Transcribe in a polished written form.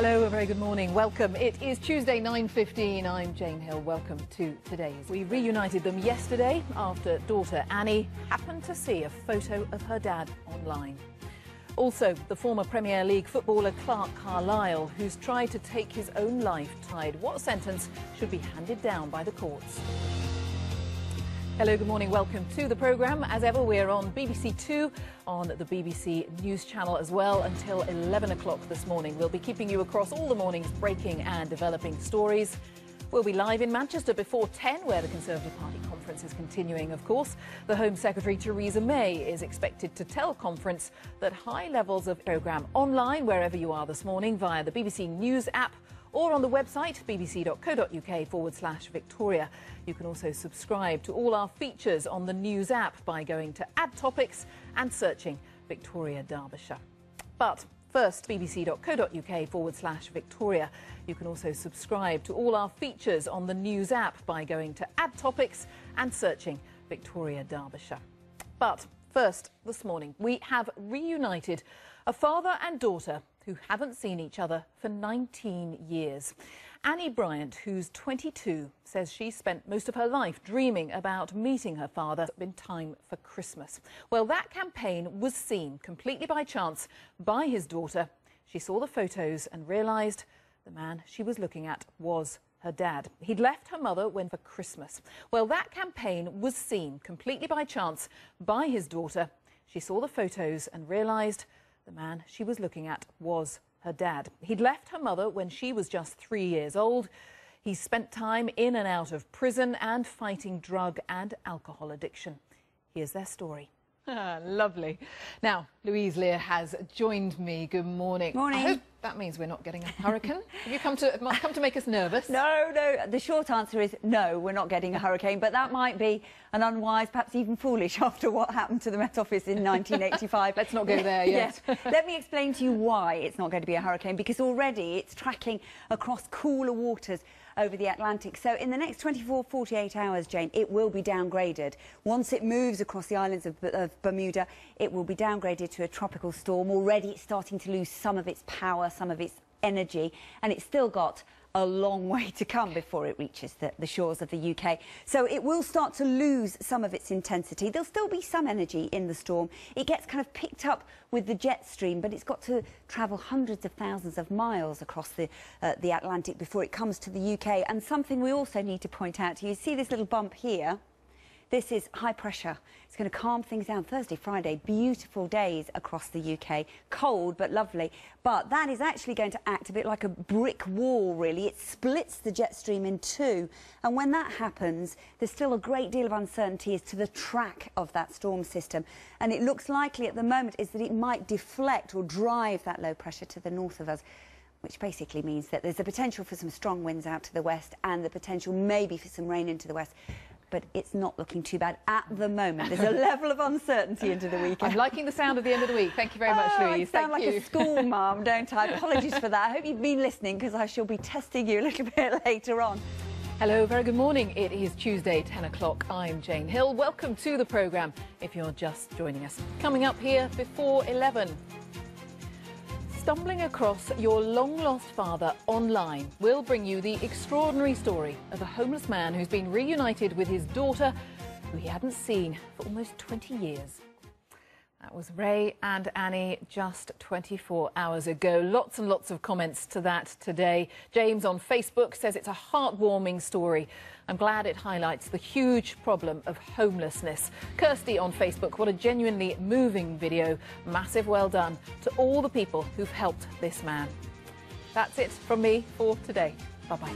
Hello, a very good morning. Welcome. It is Tuesday, 9:15. I'm Jane Hill. Welcome to today's. We reunited them yesterday after daughter Annie happened to see a photo of her dad online. Also, the former Premier League footballer Clark Carlisle, who's tried to take his own life, tied what sentence should be handed down by the courts. Hello, good morning. Welcome to the programme. As ever, we're on BBC Two, on the BBC News Channel as well, until 11 o'clock this morning. We'll be keeping you across all the morning's breaking and developing stories. We'll be live in Manchester before 10, where the Conservative Party conference is continuing, of course. The Home Secretary, Theresa May, is expected to tell conference that high levels of programme online, wherever you are this morning, via the BBC News app, or on the website bbc.co.uk/Victoria. You can also subscribe to all our features on the News app by going to Add Topics and searching Victoria Derbyshire. But first, bbc.co.uk/Victoria. You can also subscribe to all our features on the News app by going to Add Topics and searching Victoria Derbyshire. But first, this morning, we have reunited a father and daughter who haven't seen each other for 19 years. Annie Bryant, who's 22, says she spent most of her life dreaming about meeting her father in time for Christmas. Well, that campaign was seen completely by chance by his daughter. She saw the photos and realised the man she was looking at was her dad. He'd left her mother when for Christmas. Well, that campaign was seen completely by chance by his daughter. She saw the photos and realised the man she was looking at was her dad. He'd left her mother when she was just 3 years old. He spent time in and out of prison and fighting drug and alcohol addiction. Here's their story. Lovely. Now, Louise Lear has joined me. Good morning. Morning. I hope that means we're not getting a hurricane. Have you come to make us nervous? No. The short answer is no, we're not getting a hurricane, but that might be an unwise, perhaps even foolish, after what happened to the Met Office in 1985. Let's not go there yet. Yes. Let me explain to you why it's not going to be a hurricane, because already it's tracking across cooler waters over the Atlantic. So in the next 48 hours, Jane, it will be downgraded. Once it moves across the islands of Bermuda, it will be downgraded to a tropical storm. Already it's starting to lose some of its power, some of its energy, and it's still got a long way to come before it reaches the shores of the UK. So it will start to lose some of its intensity. There'll still be some energy in the storm. It gets kind of picked up with the jet stream, but it's got to travel hundreds of thousands of miles across the Atlantic before it comes to the UK. And something we also need to point out to you, see this little bump here? This is high pressure. It's going to calm things down. Thursday, Friday, beautiful days across the UK. Cold, but lovely. But that is actually going to act a bit like a brick wall, really. It splits the jet stream in two. And when that happens, there's still a great deal of uncertainty as to the track of that storm system. And it looks likely at the moment is that it might deflect or drive that low pressure to the north of us, which basically means that there's the potential for some strong winds out to the west and the potential maybe for some rain into the west. But it's not looking too bad at the moment. There's a level of uncertainty into the weekend. I'm liking the sound of the end of the week. Thank you very much, Louise. I sound like a school mum, don't I? Apologies for that. I hope you've been listening, because I shall be testing you a little bit later on. Hello, very good morning. It is Tuesday, 10 o'clock. I'm Jane Hill. Welcome to the programme if you're just joining us. Coming up here before 11. Stumbling across your long-lost father online will bring you the extraordinary story of a homeless man who's been reunited with his daughter, who he hadn't seen for almost 20 years. That was Ray and Annie just 24 hours ago. Lots and lots of comments to that today. James on Facebook says it's a heartwarming story. I'm glad it highlights the huge problem of homelessness. Kirsty on Facebook, what a genuinely moving video. Massive well done to all the people who've helped this man. That's it from me for today. Bye-bye.